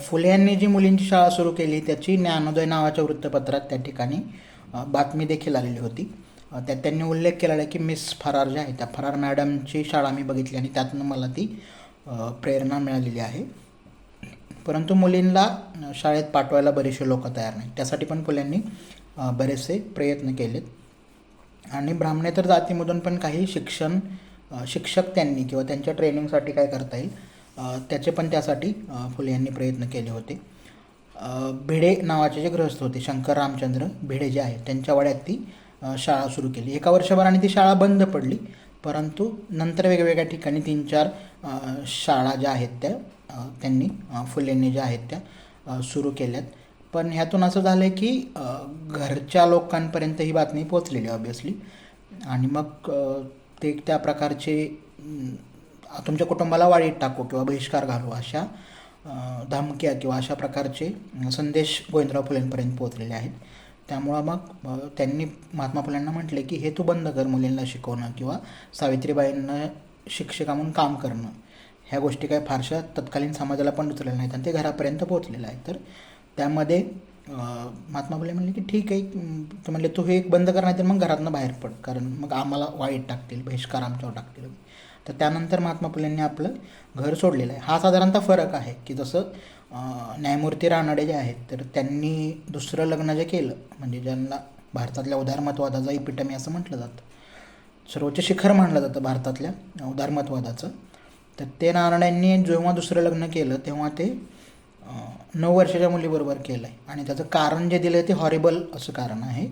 फुले यांनी जी मुलींची शाळा सुरू केली त्याची ज्ञानोदय नावाच्या वृत्तपत्रात त्या ठिकाणी बातमी देखील आलेली होती. त्यात त्यांनी उल्लेख केलेला आहे की मिस फरार ज्या आहे त्या फरार मॅडमची शाळा मी बघितली आणि त्यातनं मला ती प्रेरणा मिळालेली आहे. परंतु मुलींना शाळेत पाठवायला बरेचसे लोक तयार नाही. त्यासाठी पण फुल्यांनी बरेचसे प्रयत्न केलेत आणि ब्राह्मणेतर जातीमधून पण काही शिक्षक त्यांनी किंवा त्यांच्या ट्रेनिंगसाठी काय करता येईल त्याचे पण त्यासाठी फुले यांनी प्रयत्न केले होते. भिडे नावाचे जे गृहस्थ होते शंकर रामचंद्र भिडे जे आहेत त्यांच्या वाड्यात ती शाळा सुरू केली. 1 वर्षभराने ती शाळा बंद पडली, परंतु नंतर वेगवेगळ्या ठिकाणी 3-4 शाळा ज्या आहेत त्या त्यांनी फुलेंनी ज्या आहेत त्या सुरू केल्यात. पण ह्यातून असं झालं की घरच्या लोकांपर्यंत ही बातमी पोचलेली ऑब्वियसली आणि मग ते त्या प्रकारचे तुमच्या कुटुंबाला वाळीत टाकू किंवा बहिष्कार घालू अशा धमक्या किंवा अशा प्रकारचे संदेश गोविंदराव फुलेंपर्यंत पोहोचलेले आहेत. त्यामुळं मग त्यांनी महात्मा फुलेंना म्हटले की हे तू बंद कर, मुलींना शिकवणं किंवा सावित्रीबाईंना शिक्षिका म्हणून काम करणं, ह्या गोष्टी काही फारशा तत्कालीन समाजाला पण रुचलेल्या नाहीत आणि ते घरापर्यंत पोहोचलेलं आहे. तर त्यामध्ये महात्मा फुले म्हणले की ठीक आहे, ते म्हणले तू हे एक बंद कर नाही तर मग घरातनं बाहेर पड, कारण मग आम्हाला वाईट टाकतील, बहिष्कार आमच्यावर टाकतील. तर त्यानंतर महात्मा फुलेंनी आपलं घर सोडलेलं आहे. हा साधारणतः फरक आहे की जसं न्यायमूर्ती रानडे जे आहेत तर त्यांनी दुसरं लग्न जे केलं म्हणजे ज्यांना भारतातल्या उदारमतवादाचा इपिटमी असं म्हटलं जातं, सर्वोच्च शिखर मानलं जातं भारतातल्या उदारमतवादाचं, तर ते रानड्यांनी जेव्हा दुसरं लग्न केलं तेव्हा ते 9 वर्षाच्या मुलीबरोबर केलं आहे आणि त्याचं कारण जे दिलं आहे ते हॉरिबल असं कारण आहे.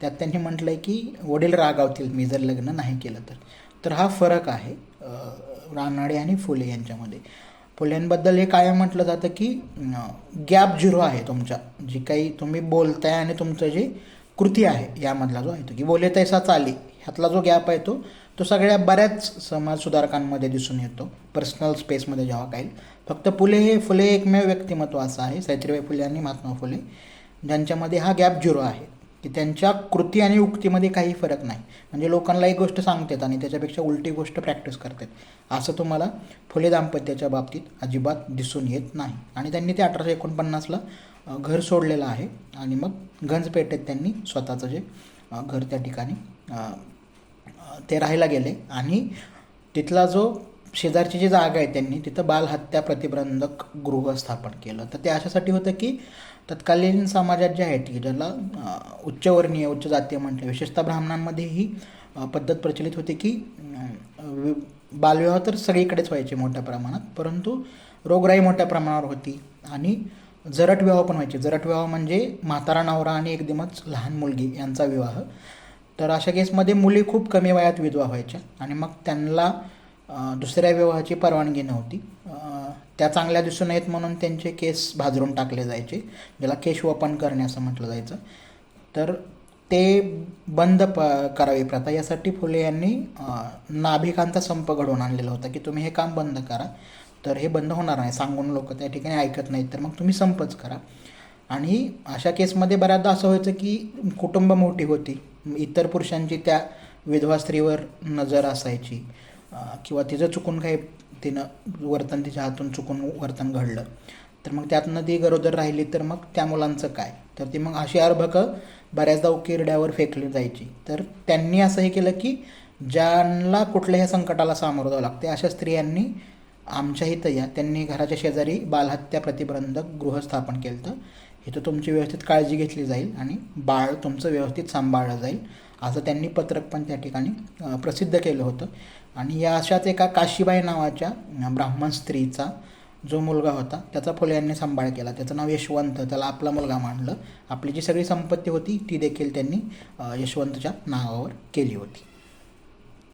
त्यात त्यांनी म्हटलं आहे की वडील रागावतील मी जर लग्न नाही केलं तर. तर हा फरक आहे रानडे आणि फुले यांच्यामध्ये. फुलेंबद्दल हे कायम म्हटलं जातं की गॅप 0 आहे तुमच्या जी काही तुम्ही बोलताय आणि तुमचं जे कृती आहे यामधला जो आहे तो की बोले तैसा चाले ह्यातला जो गॅप आहे तो सगळ्या बऱ्याच समाज सुधारकांमध्ये दिसून येतो पर्सनल स्पेसमध्ये जेव्हा काही. फक्त फुले एकमेव व्यक्तिमत्व असं आहे सावित्रीबाई फुले आणि महात्मा फुले ज्यांच्यामध्ये हा गॅप 0 आहे की त्यांच्या कृती आणि उक्तीमध्ये काही फरक नाही. म्हणजे लोकांना एक गोष्ट सांगतात आणि त्याच्यापेक्षा उलटी गोष्ट प्रॅक्टिस करतात, असं तुम्हाला फुले दाम्पत्याच्या बाबतीत अजिबात दिसून येत नाही. आणि त्यांनी ते 1849ला घर सोडलेलं आहे आणि मग गंजपेठेत त्यांनी स्वतःचं जे घर त्या ठिकाणी ते राहायला गेले आणि तिथला जो शेजारची जी जागा आहे त्यांनी तिथं बालहत्या प्रतिबंधक गृह स्थापन केलं. तर ते अशासाठी होतं की तत्कालीन समाजात जे आहेत की ज्याला उच्चवर्णीय उच्च जातीय म्हटलं विशेषतः ब्राह्मणांमध्ये ही पद्धत प्रचलित होती की बालविवाह तर सगळीकडेच व्हायचे मोठ्या प्रमाणात, परंतु रोगराई मोठ्या प्रमाणावर होती आणि जरट विवाह पण व्हायचे. जरट विवाह म्हणजे म्हातारा नवरा आणि एकदमच लहान मुलगी यांचा विवाह. तर अशा केसमध्ये मुली खूप कमी वयात विधवा व्हायच्या आणि मग त्यांना दुसऱ्या विवाहाची परवानगी नव्हती. त्या चांगल्या दिसून येत म्हणून त्यांचे केस भाजरून टाकले जायचे, ज्याला केशवपन करणे असं म्हटलं जायचं. तर ते बंद करावी प्रथा यासाठी फुले यांनी नाभिकांचा संप घडवून आणलेला होता की तुम्ही हे काम बंद करा. तर हे बंद होणार नाही सांगून लोक त्या ठिकाणी ऐकत नाहीत तर मग तुम्ही संपच करा. आणि अशा केसमध्ये बऱ्याचदा असं व्हायचं की कुटुंब मोठी होती, इतर पुरुषांची त्या विधवा स्त्रीवर नजर असायची किंवा तिचं चुकून काही तिनं तिच्या हातून चुकून वर्तन घडलं तर मग त्यातनं ती गरोदर राहिली तर मग त्या मुलांचं काय. तर ती मग अशी अर्भकं बऱ्याचदा उकिरड्यावर फेकली जायची. तर त्यांनी असं हे केलं की ज्यांना कुठल्याही संकटाला सामोरं जावं लागते अशा स्त्रियांनी आमच्या इथं या त्यांनी घराच्या शेजारी बालहत्या प्रतिबंधक गृह स्थापन केलं. तर इथं तुमची व्यवस्थित काळजी घेतली जाईल आणि बाळ तुमचं व्यवस्थित सांभाळलं जाईल असं त्यांनी पत्रक पण त्या ठिकाणी प्रसिद्ध केलं होतं. आणि या अशाच एका काशीबाई नावाच्या ब्राह्मण स्त्रीचा जो मुलगा होता त्याचा फुले यांनी सांभाळ केला. त्याचं नाव यशवंत, त्याला आपला मुलगा मानलं. आपली जी सगळी संपत्ती होती ती देखील त्यांनी यशवंतच्या नावावर केली होती.